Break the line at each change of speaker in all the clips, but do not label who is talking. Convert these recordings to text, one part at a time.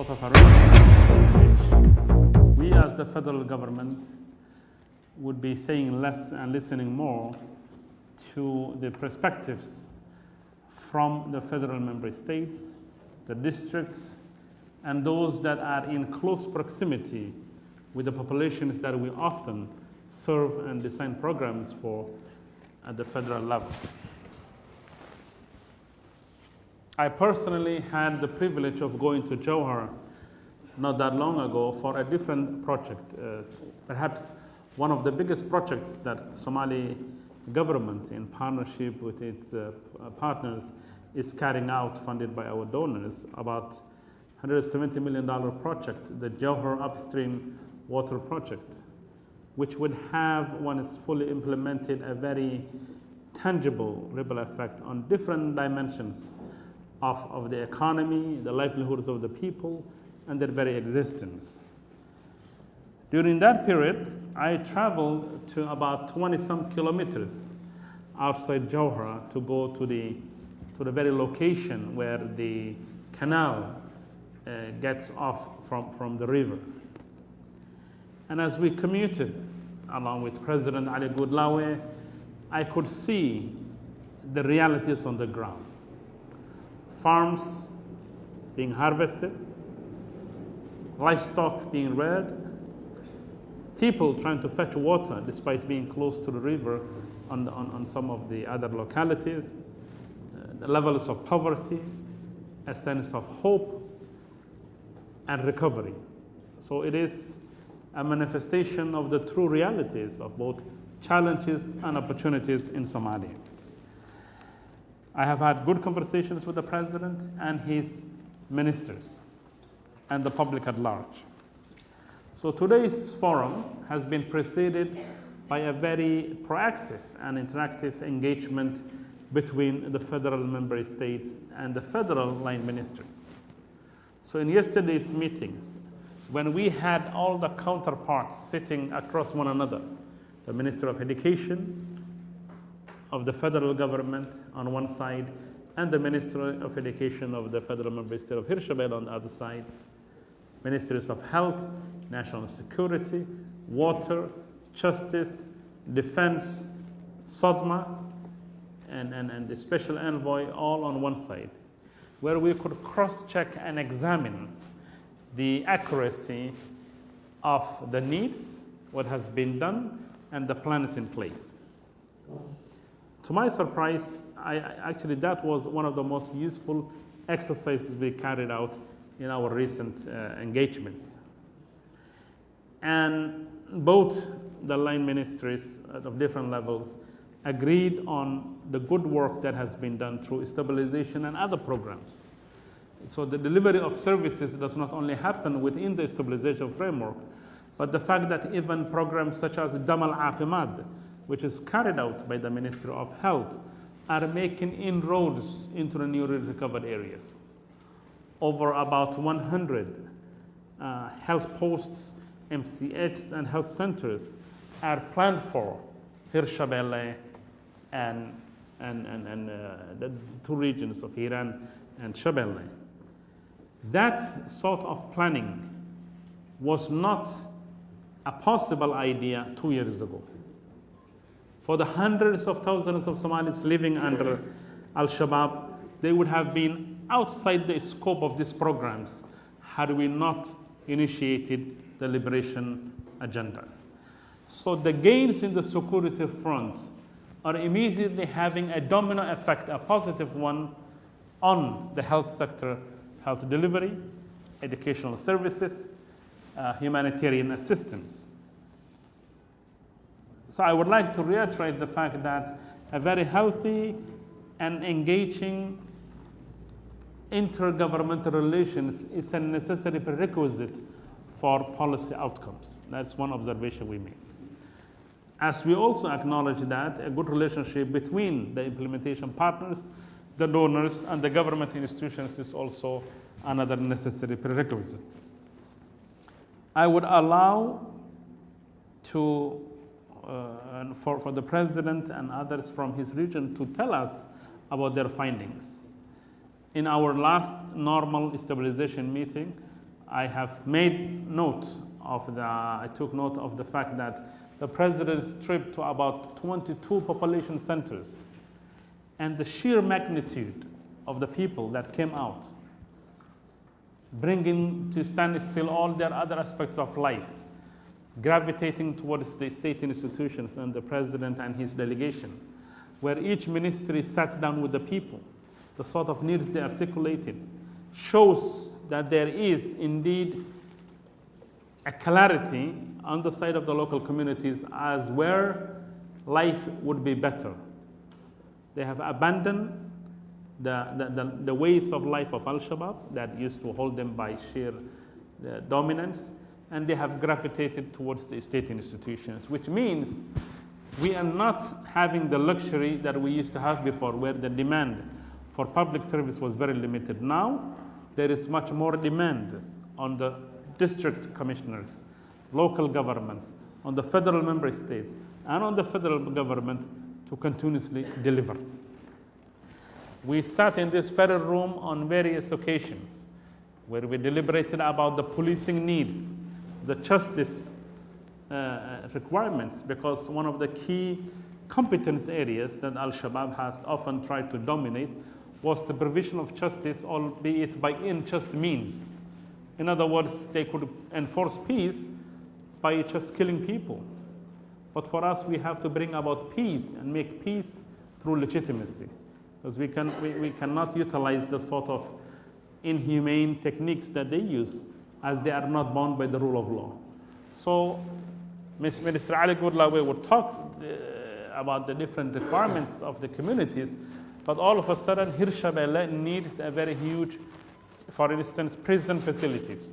sort of arrangement which we as the federal government would be saying less and listening more to the perspectives from the federal member states, the districts, and those that are in close proximity with the populations that we often serve and design programs for at the federal level. I personally had the privilege of going to Jowhar not that long ago for a different project, perhaps one of the biggest projects that Somali government in partnership with its partners is carrying out, funded by our donors, about $170 million project, the Jowhar Upstream Water Project, which would have, when it's fully implemented, a very tangible ripple effect on different dimensions of the economy, the livelihoods of the people, and their very existence. During that period, I traveled to about 20-some kilometers outside Jowhar to go to the very location where the canal gets off from the river. And as we commuted along with President Ali Goodlawe, I could see the realities on the ground. Farms being harvested, livestock being reared, people trying to fetch water despite being close to the river on some of the other localities, the levels of poverty, a sense of hope and recovery. So it is a manifestation of the true realities of both challenges and opportunities in Somalia. I have had good conversations with the president and his ministers and the public at large. So today's forum has been preceded by a very proactive and interactive engagement between the federal member states and the federal line ministry. So in yesterday's meetings, when we had all the counterparts sitting across one another, the Minister of Education of the federal government on one side, and the Minister of Education of the federal member state of Hirshabelle on the other side, Ministries of Health, National Security, Water, Justice, Defense, SODMA, and the Special Envoy all on one side, where we could cross-check and examine the accuracy of the needs, what has been done, and the plans in place. To my surprise, actually that was one of the most useful exercises we carried out in our recent engagements. And both the line ministries of different levels agreed on the good work that has been done through stabilization and other programs. So the delivery of services does not only happen within the stabilization framework, but the fact that even programs such as Damal Afimad, which is carried out by the Ministry of Health, are making inroads into the newly recovered areas. Over about 100 health posts, MCHs, and health centers are planned for Hirshabelle and the two regions of Hiran and Shabelle. That sort of planning was not a possible idea 2 years ago. For the hundreds of thousands of Somalis living under Al-Shabaab, they would have been outside the scope of these programs had we not initiated the liberation agenda. So the gains in the security front are immediately having a domino effect, a positive one, on the health sector, health delivery, educational services, humanitarian assistance. So I would like to reiterate the fact that a very healthy and engaging intergovernmental relations is a necessary prerequisite for policy outcomes. That's one observation we made. As we also acknowledge that a good relationship between the implementation partners, the donors, and the government institutions is also another necessary prerequisite. I would allow for the president and others from his region to tell us about their findings. In our last normal stabilization meeting, I have made note of I took note of the fact that the president's trip to about 22 population centers and the sheer magnitude of the people that came out, bringing to stand still all their other aspects of life, gravitating towards the state institutions and the president and his delegation, where each ministry sat down with the people, the sort of needs they articulated, shows that there is indeed a clarity on the side of the local communities as where life would be better. They have abandoned the ways of life of Al-Shabaab that used to hold them by sheer dominance, and they have gravitated towards the state institutions, which means we are not having the luxury that we used to have before, where the demand for public service was very limited. Now, there is much more demand on the district commissioners, local governments, on the federal member states, and on the federal government to continuously deliver. We sat in this very room on various occasions where we deliberated about the policing needs, the justice requirements, because one of the key competence areas that Al-Shabaab has often tried to dominate was the provision of justice, albeit by unjust means. In other words, they could enforce peace by just killing people. But for us, we have to bring about peace and make peace through legitimacy, because we cannot utilize the sort of inhumane techniques that they use, as they are not bound by the rule of law. So Minister Ali Gurlawe would talk about the different requirements of the communities, but all of a sudden Hirshabelle needs a very huge, for instance, prison facilities,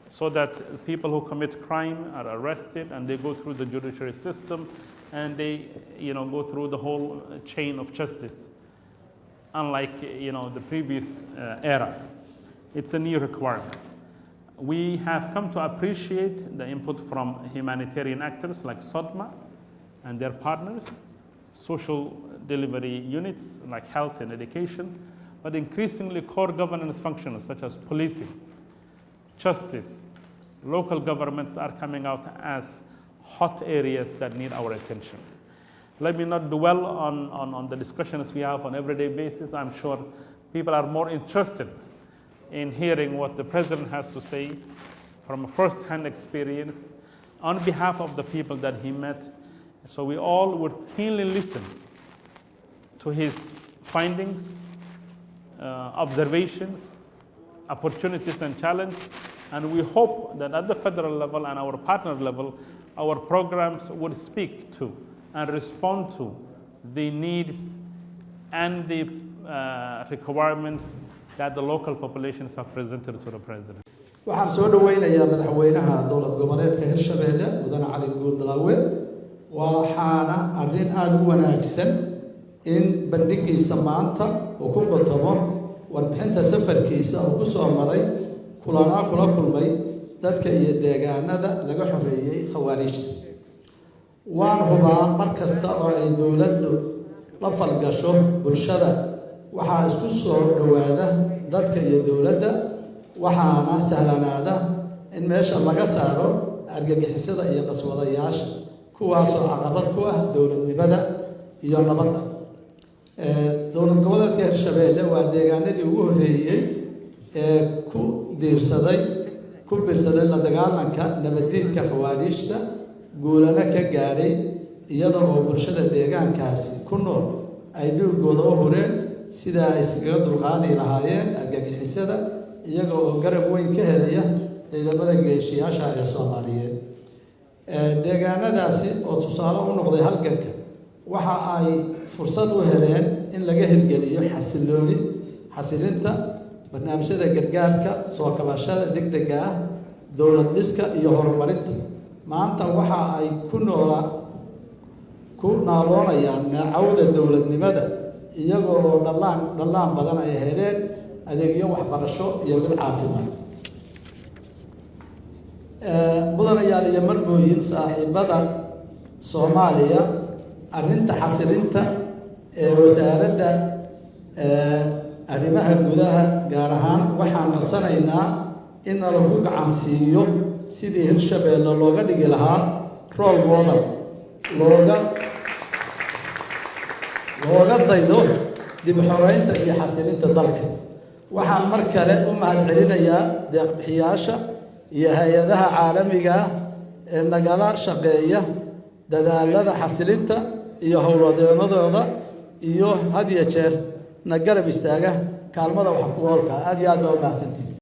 so that people who commit crime are arrested and they go through the judiciary system and they go through the whole chain of justice, unlike the previous era. It's a new requirement. We have come to appreciate the input from humanitarian actors like SODMA and their partners, social delivery units like health and education, but increasingly core governance functions such as policing, justice, local governments are coming out as hot areas that need our attention. Let me not dwell on the discussions we have on an everyday basis. I'm sure people are more interested in hearing what the president has to say from a first-hand experience on behalf of the people that he met. So we all would keenly listen to his findings, observations, opportunities and challenges, and we hope that at the federal level and our partner level, our programs would speak to and respond to the needs and the requirements that the local populations have presented to the president.
waxaan soo dhaweynayaa madaxweynaha dowlad goboleedka Hirshabelle mudane Ali Gurlawe waxaana arrin aad u wanaagsan in bandhigiisa maanta uu ku qotomo warbixinta safarkiisa uu ku soo maray kula kulmay dadka iyo deegaanada laga xoreeyay khawaarijta. waan hubaa mar kasta oo ay dowladdu la falgasho bulshada waxaa isku soo dhawaada dadka iyo dowladda, waxaana sahlanaada in meesha laga saaro argagixisada iyo qaswadayaasha kuwaasoo caqabad ku ah dowladnimada iyo nabadda. dowlad goboleedka Hirshabelle waa deegaanadii ugu horreeyay ee ku biirsaday la dagaalanka nabaddiidka khawaarijta, guulana ka gaaray iyada oo bulshada deegaankaasi ku nool ay dhiigooda u hureen sida ay iskaga dulqaadi lahaayeen argagixisada, iyaga oo garab weyn ka helaya ciidamada geesiyaasha ee Soomaaliyeed. deegaanadaasi oo tusaale u noqday halganka waxa ay fursad u heleen in laga hirgeliyo xasilinta barnaamijyada gargaarka, soo kabashada degdega ah, dowlad dhiska iyo horumarinta. maanta waxa ay ku naaloonayaan naacawda dowladnimada iyaga oo dhallaan badan ay heleen adeegyo waxbarasho iyo mid caafimaad. mudanayaal iyo marmooyin saaxiibada Soomaaliya, arrinta xasilinta ee wasaaradda arrimaha gudaha gaar ahaan waxaan codsanaynaa in lagu gacan siiyo sidii Hirshabeelle looga dhigi lahaa role model looga daydo dib u xoreynta iyo xasilinta dalka. waxaan mar kale u mahadcelinayaa deeq-bixiyaasha iyo hay-adaha caalamiga ah ee nagala shaqeeya dadaalada xasilinta iyo howlwadeennadooda iyo had iyo jeer na garab istaaga kaalmada wax ku oolka. aad iyo aad baa u mahadsantihiin.